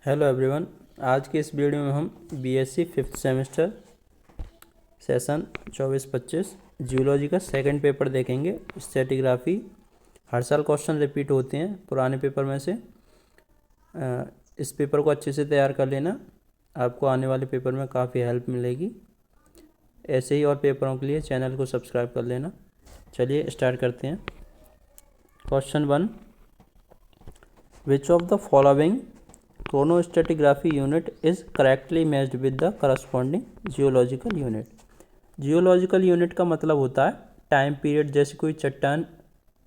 Hello everyone. आज के इस वीडियो में हम BSc fifth semester session 24-25 geology का सेकंड पेपर देखेंगे। स्ट्रैटिग्राफी। हर साल क्वेश्चन रिपीट होते हैं पुराने पेपर में से। इस पेपर को अच्छे से तैयार कर लेना, आपको आने वाले पेपर में काफ़ी हेल्प मिलेगी। ऐसे ही और पेपरों के लिए चैनल को सब्सक्राइब कर लेना। चलिए स्टार्ट करते हैं। Question 1, which of the following chronostratigraphy unit is correctly matched with the corresponding geological unit। Geological unit का मतलब होता है टाइम पीरियड। जैसे कोई चट्टान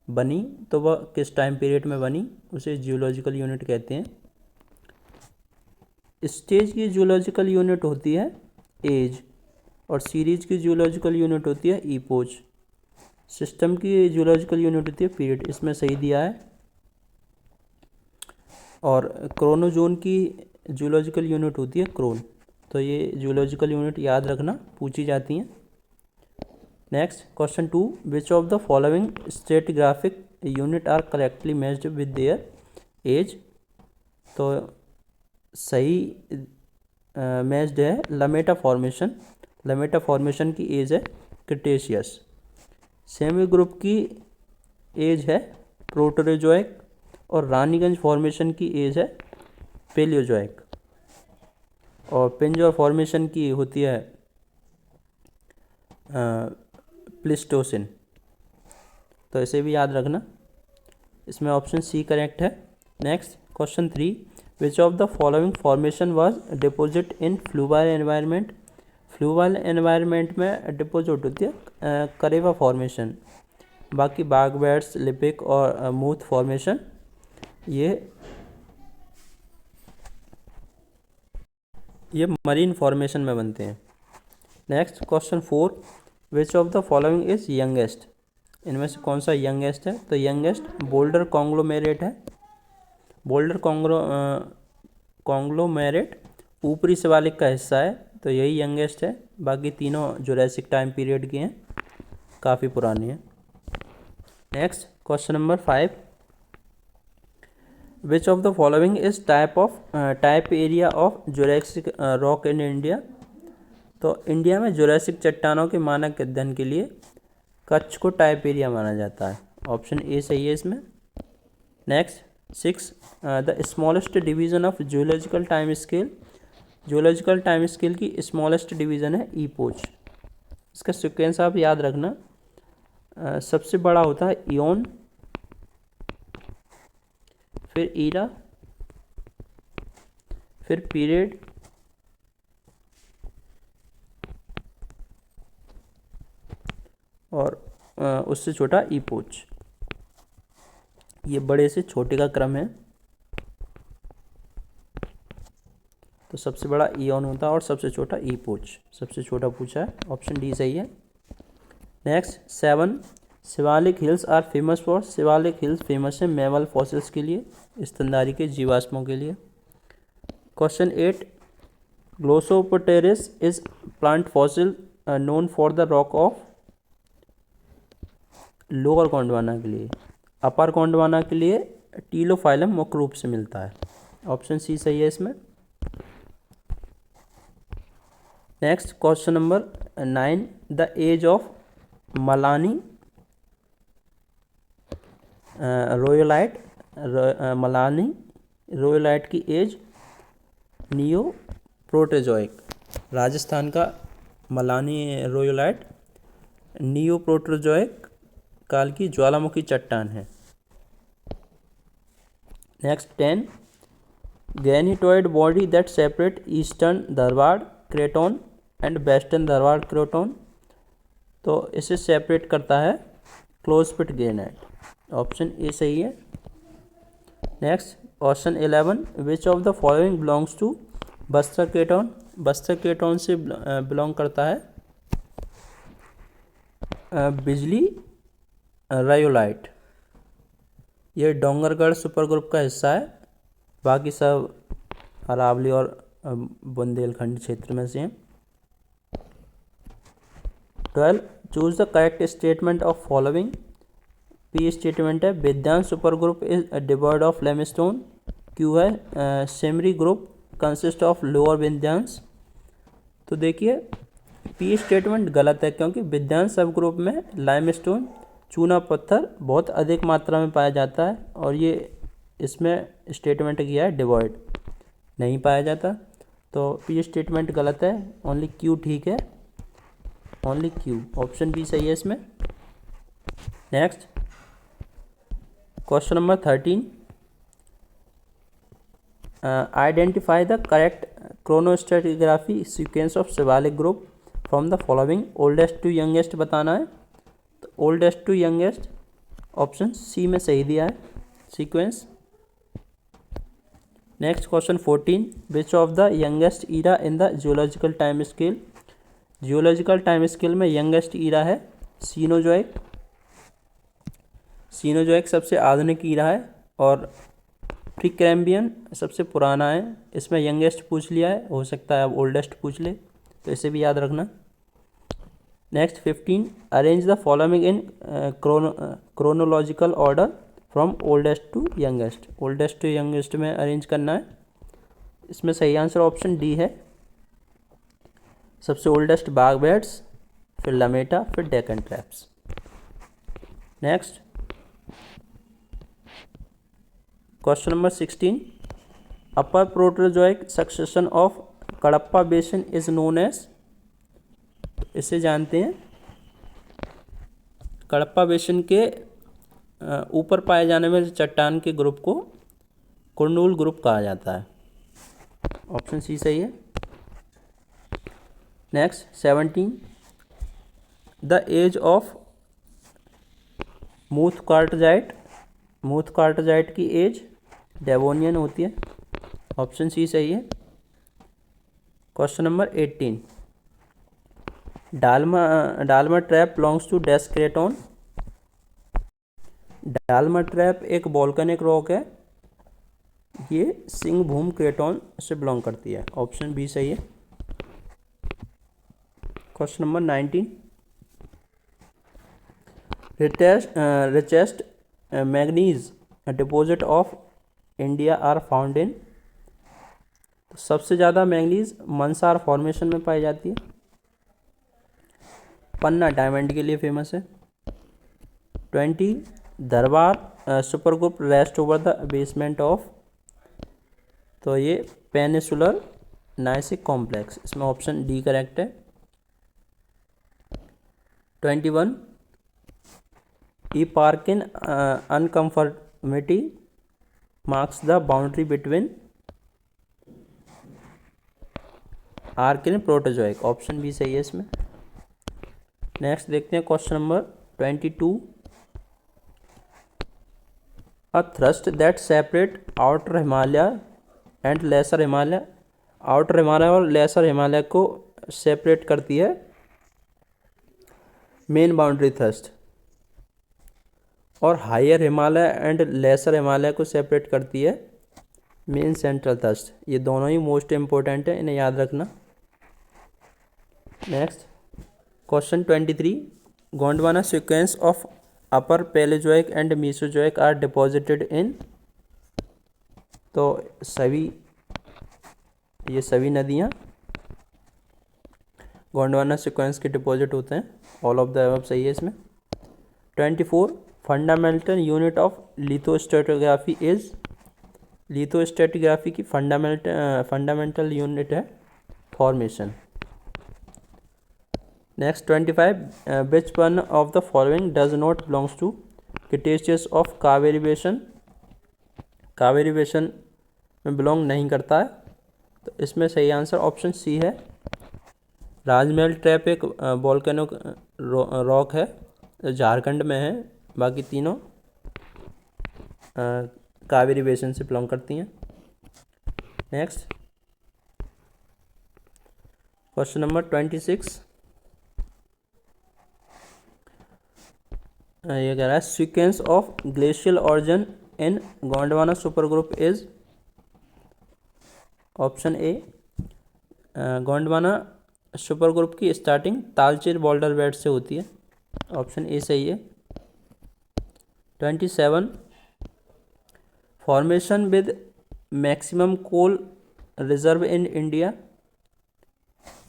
बनी तो वह किस टाइम पीरियड में बनी, उसे जियोलॉजिकल यूनिट कहते हैं। स्टेज की जियोलॉजिकल यूनिट होती है एज, और सीरीज की जियोलॉजिकल यूनिट होती है ईपोच। सिस्टम की जियोलॉजिकल यूनिट होती है पीरियड। इसमें सही दिया है। और क्रोनोजोन की जूलॉजिकल यूनिट होती है क्रोन। तो ये जूलॉजिकल यूनिट याद रखना, पूछी जाती हैं। Next question 2, which of the following stratigraphic unit are correctly matched with their age. तो सही मैच्ड है लमेटा फॉर्मेशन। लमेटा फॉर्मेशन की एज है क्रिटेशियस। सेमी ग्रुप की एज है प्रोटोजोइक, और रानीगंज फॉर्मेशन की एज है पेलियोजोइक, और पिंजौर फॉर्मेशन की होती है प्लिस्टोसिन। तो इसे भी याद रखना। इसमें ऑप्शन सी करेक्ट है। Next question 3, which of the following formation was deposit in fluvial environment. Fluvial environment में डिपोजिट होती है करेवा फॉर्मेशन। बाकी बागबैट्स, लिपिक और मूथ फॉर्मेशन ये मरीन फॉर्मेशन में बनते हैं। Next question 4, which of the following is youngest. इनमें से कौन सा यंगेस्ट है। तो यंगेस्ट बोल्डर कॉन्ग्लोमेरेट है। बोल्डर कॉन्ग्लोमेरेट ऊपरी शिवालिक का हिस्सा है, तो यही यंगेस्ट है। बाकी तीनों जुरासिक टाइम पीरियड के हैं, काफ़ी पुरानी है। Next question number 5, which of the following is type area of Jurassic rock in India. तो इंडिया में जुरासिक चट्टानों के मानक अध्ययन के लिए कच्छ को टाइप एरिया माना जाता है। ऑप्शन ए सही है इसमें। Next 6, the smallest division of geological time scale. Geological time scale की स्मॉलेस्ट डिवीजन है ईपोच। इसका सीक्वेंस आप याद रखना। सबसे बड़ा होता है इयोन, फिर ईरा, फिर पीरियड, और उससे छोटा ईपोच। ये बड़े से छोटे का क्रम है। तो सबसे बड़ा इयोन होता है और सबसे छोटा ईपोच। सबसे छोटा पूछा है, ऑप्शन डी सही है। Next 7, Shivalik hills are famous for. Shivalik hills famous है मैमल फॉसिल्स के लिए, स्तनधारी के जीवाश्मों के लिए। Question 8, glossopteris is plant fossil known for the rock of. Lower Gondwana के लिए, अपर गोंडवाना के लिए टीलोफाइलम मुख्य रूप से मिलता है। ऑप्शन सी सही है इसमें। Next question number 9, the age of Malani rhyolite. Malani rhyolite की एज नियो प्रोटोजोइक। राजस्थान का मलानी रोयोलाइट नियो प्रोटोजोइक काल की ज्वालामुखी चट्टान है। Next 10, granitoid body that separate eastern Dharwar craton and western Dharwar craton. तो इसे सेपरेट करता है क्लोजपिट ग्रेनाइट। ऑप्शन ए सही है। Next question 11, which of the following belongs to Bastar craton. Bastar craton से बिलोंग करता है बिजली रायोलाइट। यह डोंगरगढ़ सुपर ग्रुप का हिस्सा है। बाकी सब अरावली और बुंदेलखंड क्षेत्र में से हैं। 12, choose the correct statement of following. P statement है विद्यांश super group is devoid of limestone. Q है Semri group consist of lower Vindhyans. तो देखिए पी स्टेटमेंट गलत है, क्योंकि विंध्यांश सब ग्रुप में लाइमस्टोन चूना पत्थर बहुत अधिक मात्रा में पाया जाता है, और ये इसमें स्टेटमेंट किया है डिवॉइड, नहीं पाया जाता। तो पी स्टेटमेंट गलत है, ओनली क्यू ठीक है, ओनली क्यू, ऑप्शन बी सही है इसमें। Next question number 13, identify the correct chronostratigraphy sequence of Shivalik group from the following, oldest to youngest बताना है। तो oldest to youngest option C में सही दिया है sequence. Next question 14, which of the youngest era in the geological time scale. Geological time scale में youngest era है Cenozoic. Cenozoic सबसे आधुनिक ईरा है, और प्रीकैम्बियन सबसे पुराना है। इसमें यंगेस्ट पूछ लिया है, हो सकता है अब ओल्डेस्ट पूछ ले, तो इसे भी याद रखना। Next 15, arrange the following in chronological order from oldest to youngest. Oldest to youngest में अरेंज करना है। इसमें सही आंसर ऑप्शन डी है, सबसे ओल्डेस्ट बाघ बैट्स, फिर लमेटा, फिर Deccan traps. Next question number 16, upper Proterozoic succession of Cuddapah basin is known as. इसे जानते हैं, कडप्पा बेसिन के ऊपर पाए जाने वाले चट्टान के ग्रुप को कुर्नूल ग्रुप कहा जाता है, ऑप्शन सी सही है। Next 17, the age of Muth quartzite. Muth quartzite की एज डेवोनियन होती है, ऑप्शन सी सही है। Question number 18, Dalma trap belongs to dash craton. Dalma trap एक वोल्केनिक रॉक है, ये सिंहभूम क्रेटोन से बिलोंग करती है, ऑप्शन बी सही है। Question number 19, richest manganese deposit of India are found in. तो सबसे ज़्यादा मैग्नीज मंसार फॉर्मेशन में पाई जाती है। पन्ना डायमंड के लिए फेमस है। 20, Dharwar super group rest over the basement of. तो ये पेनिसुलर नाइसिक कॉम्प्लेक्स, इसमें ऑप्शन डी करेक्ट है। 21, Eparchaean unconformity marks the boundary between Archaean Proterozoic, option B सही है इसमें। नेक्स्ट देखते हैं question number 22, a thrust that separate outer Himalaya and lesser Himalaya. Outer Himalaya और लेसर हिमालय को सेपरेट करती है मेन बाउंड्री थ्रस्ट, और higher Himalaya and lesser Himalaya को सेपरेट करती है मेन सेंट्रल थ्रस्ट। ये दोनों ही मोस्ट इम्पोर्टेंट है, इन्हें याद रखना। Next question 23, Gondwana sequence of upper Palaeozoic and Mesozoic are deposited in. तो ये सभी नदियाँ गोंडवाना सीक्वेंस के डिपॉजिट होते हैं, ऑल ऑफ द अबव सही है इसमें। 24, fundamental unit of lithostratigraphy is. Lithostratigraphy की फंडामेंटल यूनिट है formation. Next 25, which one of the following does not belongs to Cretaceous of Kaveri basin. Kaveri बेसन में बिलोंग नहीं करता है, तो इसमें सही आंसर ऑप्शन सी है। राजमहल ट्रैप एक वोल्केनो रॉक है, झारखंड में है, बाकी तीनों कावेरी बेसन से बिलोंग करती हैं। नेक्स्ट क्वेश्चन नंबर 26, ये कह रहा है sequence of glacial origin in Gondwana super group is. Option A, Gondwana super group की स्टार्टिंग तालचेर बॉल्डर बेड से होती है, ऑप्शन ए सही है। 27, formation with maximum coal reserve in India?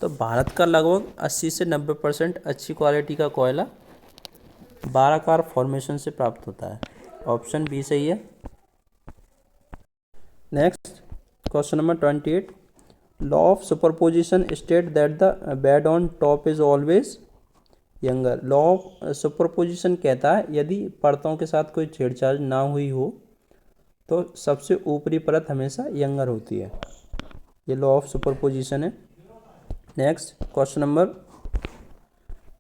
तो भारत का लगभग 80 से 90% अच्छी क्वालिटी का कोयला बाराकार फॉर्मेशन से प्राप्त होता है। ऑप्शन बी सही है। Next question number 28, law of superposition state that the bed on top is always younger. Law of superposition कहता है यदि परतों के साथ कोई छेड़छाड़ ना हुई हो तो सबसे ऊपरी परत हमेशा यंगर होती है। ये लॉ ऑफ सुपरपोजिशन है। Next question number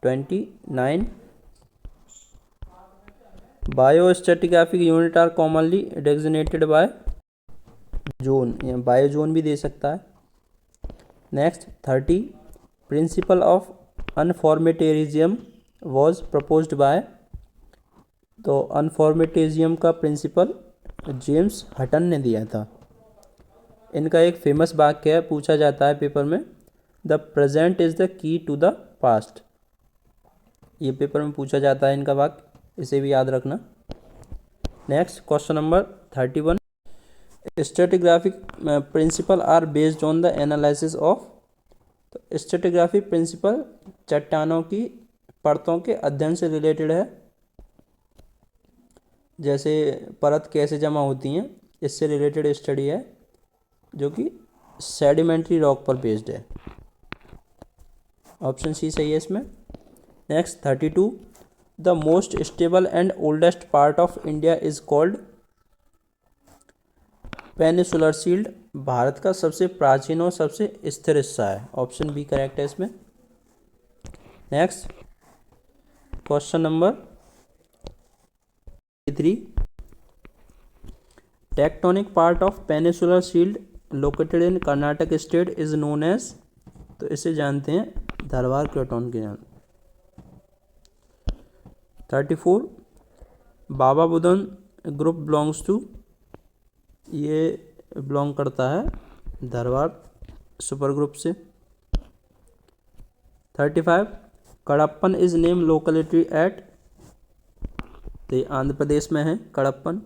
29, biostratigraphic unit are commonly designated by zone, biozone भी दे सकता है। Next 30, principle of uniformitarianism was proposed by. तो अनफॉर्मेटेरिज्म का प्रिंसिपल जेम्स हटन ने दिया था। इनका एक फेमस वाक्य है, पूछा जाता है पेपर में, the present is the key to the past. ये पेपर में पूछा जाता है इनका वाक्य, इसे भी याद रखना। Next question number 31, stratigraphic principle are based on the analysis of. तो स्ट्रेटिग्राफिक प्रिंसिपल चट्टानों की परतों के अध्ययन से रिलेटेड है, जैसे परत कैसे जमा होती हैं इससे रिलेटेड स्टडी है जो कि सेडिमेंट्री रॉक पर बेस्ड है। ऑप्शन सी सही है इसमें। Next 32, the most stable and oldest part of India is called. Peninsular shield Bharat का सबसे प्राचीन और सबसे स्थिर हिस्सा है। ऑप्शन बी करेक्ट है इसमें। Next question number 3, tectonic part of peninsular shield located in Karnataka state is known as. तो इसे जानते हैं धरवार क्रोटोन के नाम। 34, Baba Budan group belongs to. ये बिलोंग करता है धरवार सुपर ग्रुप से। 35, Cuddapah is name locality at. तो ये आंध्र प्रदेश में है Cuddapah.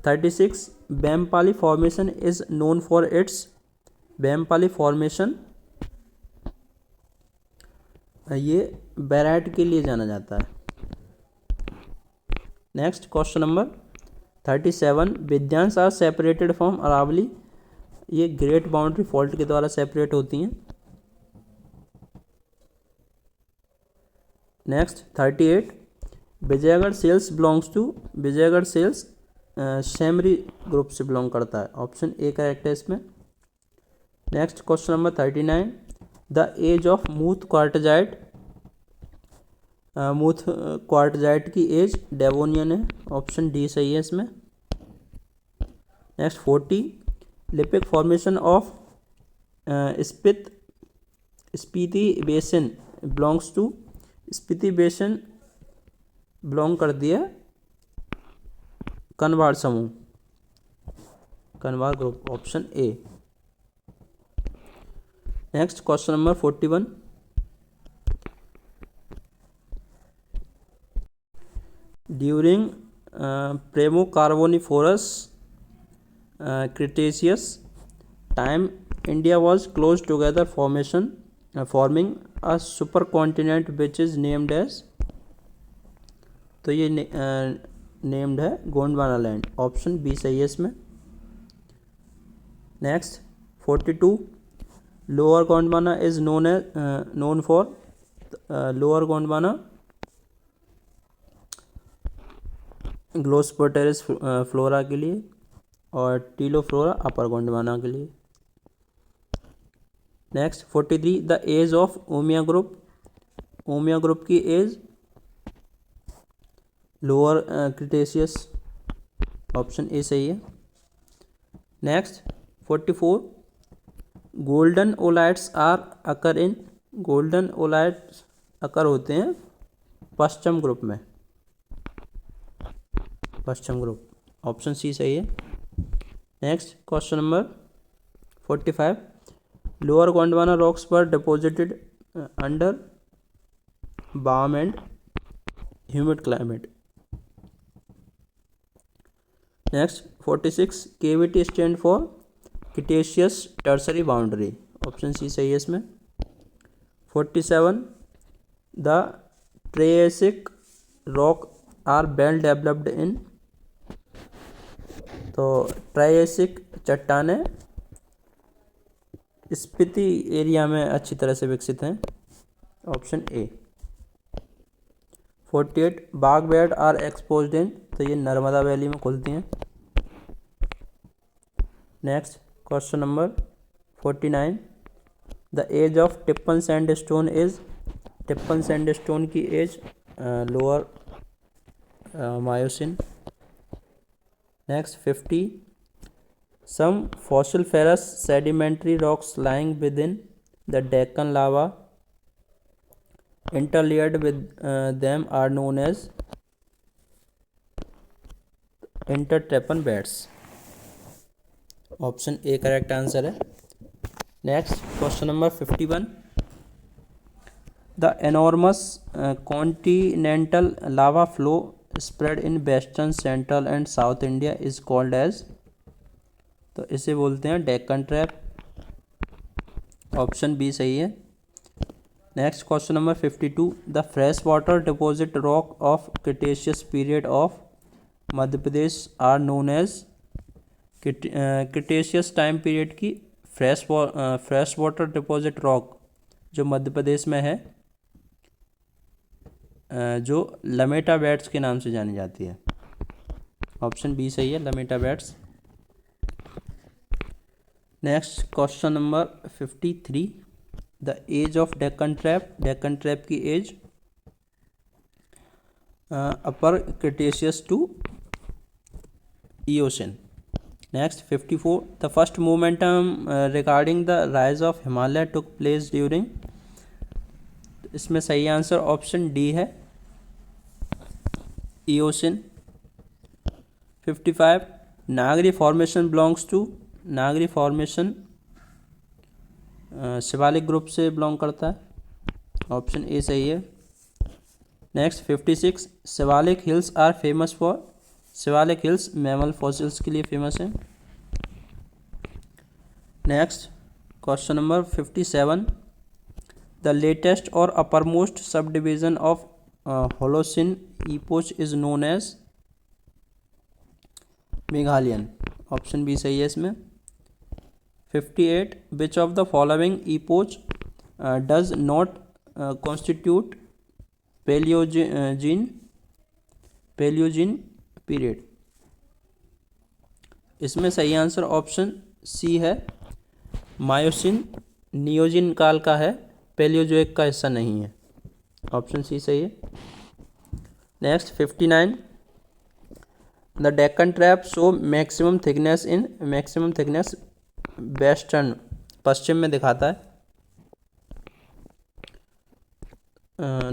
36, Bempalli formation is known for its. Bempalli formation ये बैराइट के लिए जाना जाता है। Next question number 37, Vindhyans are separated from Aravalli. ये ग्रेट बाउंड्री फॉल्ट के द्वारा सेपरेट होती हैं। Next 38, Vijaygarh shales belongs to. Vijaygarh shales Semri group से बिलोंग करता है। ऑप्शन ए करेक्ट है इसमें। Next question number 39, the age of Muth quartzite. Muth quartzite की एज डेवोनियन है। ऑप्शन डी सही है इसमें। Next 40, Lipak formation of Spiti basin belongs to. Spiti basin belong कर दिया कनवाड़ समूह, Kanawar group. Option A. Next question number 41, during Permo Carboniferous Cretaceous time India was close together forming a super continent which is named as. तो ये named है Gondwana land. Option B सही है इसमें। Next 42, lower Gondwana is known for. Lower Gondwana glossopteris flora के लिए और ptilo flora upper Gondwana के लिए। Next 43, the age of Umia group. Umia group की age lower Cretaceous. Option A सही है। Next 44, golden oolites are occur in. Golden oolites occur होते हैं पश्चिम ग्रुप में, पश्चिम ग्रुप। ऑप्शन सी सही है। Next question number 45, lower Gondwana rocks पर deposited under warm and humid climate. Next 46 cavity stand for cretaceous tertiary boundary, option C सही है इसमें। 47 the triassic rock are well developed in, तो triassic चट्टानें Spiti area में अच्छी तरह से विकसित हैं, option A. 48 Bagh bed are exposed in, तो ये नर्मदा वैली में खुलती हैं। Next question number 49 the age of Tipam sandstone is, Tipam sandstone की age lower miocene. Next 50 some fossiliferous sedimentary rocks lying within the Deccan lava interlayered with them are known as intertrappan beds, option A correct answer है। Next question number 51 the enormous continental lava flow spread in western central and south India is called as, तो इसे बोलते हैं Deccan trap, option B सही है। Next question number 52 the fresh water deposit rock of Cretaceous period of Madhya Pradesh are known as, Cretaceous time period की fresh water deposit rock जो मध्य प्रदेश में है जो लमेटा बेड्स के नाम से जानी जाती है, ऑप्शन बी सही है, Lameta beds. Next question number 53 the age of Deccan trap, Deccan trap की age upper cretaceous to eocene. Next 54 the first momentum regarding the rise of Himalaya took place during, इसमें सही आंसर ऑप्शन डी है, eocene. 55 Nagri formation belongs to, Nagri formation Shivalik group से belong करता है, option A सही है। Next 56 Shivalik hills are famous for, Shivalik hills mammal fossils के लिए फेमस है। Next question number 57 the latest और uppermost subdivision of holocene epoch is known as, meghalayan, option B सही है इसमें। 58 which of the following epoch does not constitute paleogene period, इसमें सही answer option C है, myosin Neogen काल का है, पैलियोजोइक का हिस्सा नहीं है, ऑप्शन सी सही है। Next 59 the Deccan trap show maximum thickness in, maximum thickness western पश्चिम में दिखाता है।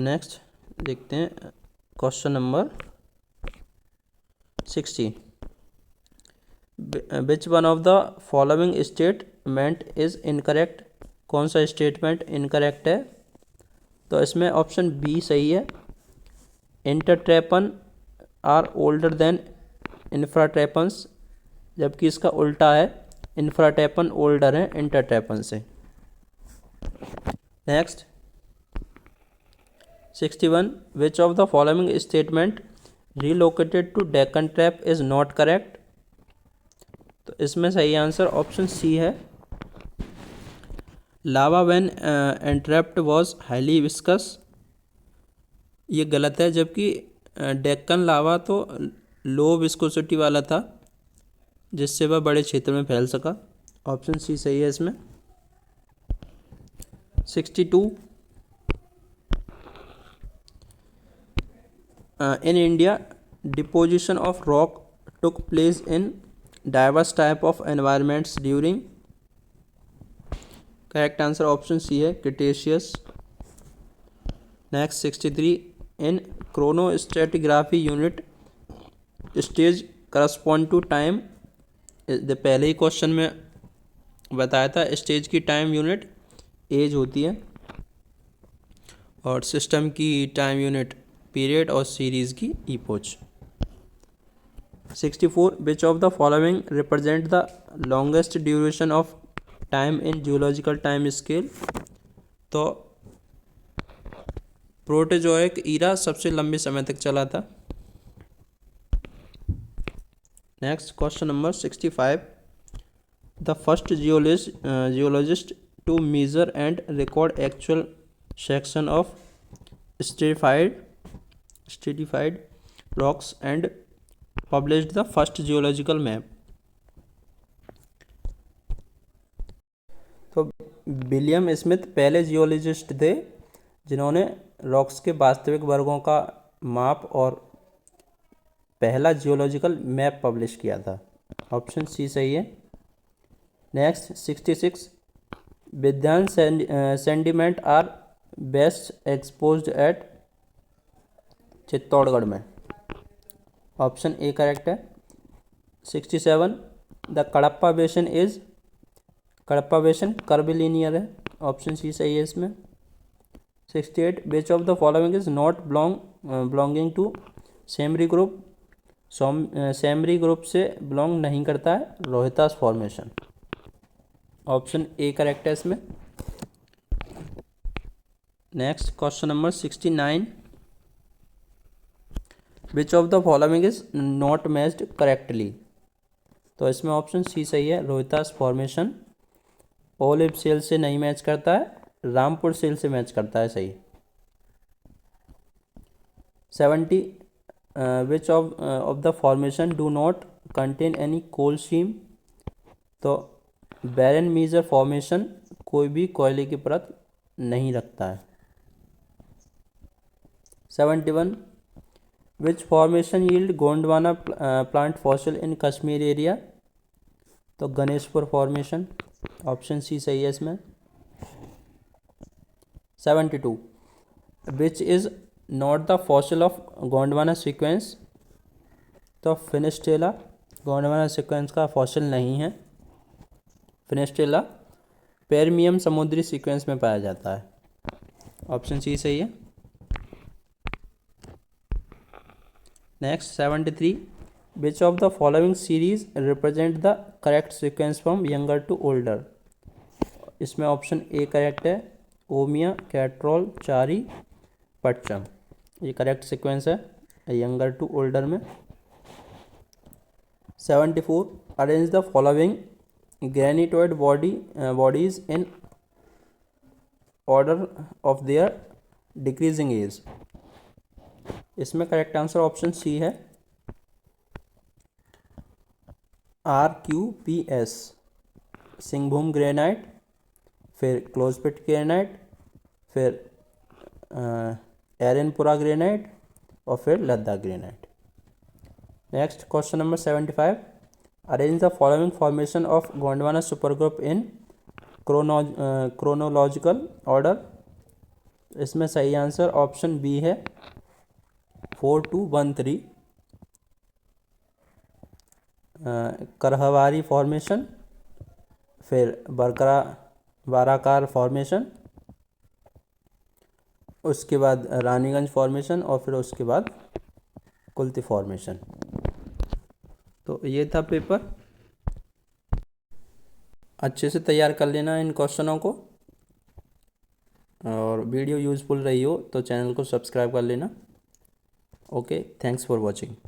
नेक्स्ट देखते हैं question number 60 which one of the following statement is incorrect, कौन सा स्टेटमेंट इनकरेक्ट है, तो इसमें ऑप्शन बी सही है, intertrappean are older than infratrappeans, जबकि इसका उल्टा है, इंफ्राट्रैपन ओल्डर है इंटरट्रैपन से। Next 61 which of the following statement relocated to Deccan trap is not correct, तो इसमें सही आंसर ऑप्शन सी है, lava when entrapped was highly viscous, ये गलत है, जबकि डेक्कन लावा तो लो विस्कोसिटी वाला था जिससे वह बड़े क्षेत्र में फैल सका, ऑप्शन सी सही है इसमें। 62 in India deposition of rock took place in diverse type of environments during, correct answer option C है, Cretaceous। next 63 in chronostratigraphy unit stage correspond to time, पहले ही क्वेश्चन में बताया था स्टेज की टाइम यूनिट एज होती है और system की टाइम यूनिट पीरियड और सीरीज़ की epoch. 64 which of the following represent the longest duration of time in geological time scale. तो प्रोटेजोइक ईरा सबसे लंबे समय तक चला था। Next question number 65 the first geologist to measure and record actual section of stratified rocks and published the first geological map। तो William Smith पहले geologist थे जिन्होंने रॉक्स के वास्तविक वर्गों का माप और पहला जियोलॉजिकल मैप पब्लिश किया था। ऑप्शन सी सही है। Next 66 Vindhyan sediment are best exposed at Chittorgarh में। ऑप्शन ए करेक्ट है। 67 the Cuddapah basin is Cuddapah basin curvilinear है। ऑप्शन सी सही है इसमें। 68 which of the following is not belonging to Semri group. Semri group से बिलोंग नहीं करता है Rohtas formation. Option A correct है इसमें। Next question number 69 which of the following is not matched correctly. तो इसमें ऑप्शन सी सही है, रोहितास फॉर्मेशन ओलिव सेल से नहीं मैच करता है, रामपुर सेल से मैच करता है। सही। 70 which of the formation do not contain any coal seam. तो बैरन मीजर फॉर्मेशन कोई भी कोयले की परत नहीं रखता है। 71 which formation yield Gondwana plant fossil in Kashmir area. तो गणेशपुर फॉर्मेशन। ऑप्शन सी सही है इसमें। 72 which is not the fossil of Gondwana sequence. तो फिनिस्टेला गोंडवाना सीक्वेंस का फॉसिल नहीं है। फिनिस्टेला पेरमियम समुद्री सीक्वेंस में पाया जाता है। ऑप्शन सी सही है। Next 73 which of the following series represent the correct sequence from younger to older. इसमें ऑप्शन ए करेक्ट है, ओमिया कैट्रोल चारी पटचम। ये करेक्ट सीक्वेंस है यंगर टू ओल्डर में। 74 arrange the following granitoid bodies in order of their decreasing age. इसमें correct answer option C है, RQPS। Singhbhum granite, फिर क्लोजपिट granite, फिर Erinpura granite और फिर Ladakh granite. Next question number 75 arrange the following formation of Gondwana super group in chronological order. इसमें सही answer option B है, 4 2 1 3। करहवारी formation, फिर बाराकार फॉर्मेशन, उसके बाद रानीगंज फॉर्मेशन और फिर उसके बाद कुल्ती फॉर्मेशन। तो ये था पेपर। अच्छे से तैयार कर लेना इन क्वेश्चनों को, और वीडियो यूज़फुल रही हो तो चैनल को सब्सक्राइब कर लेना। Okay, thanks for watching.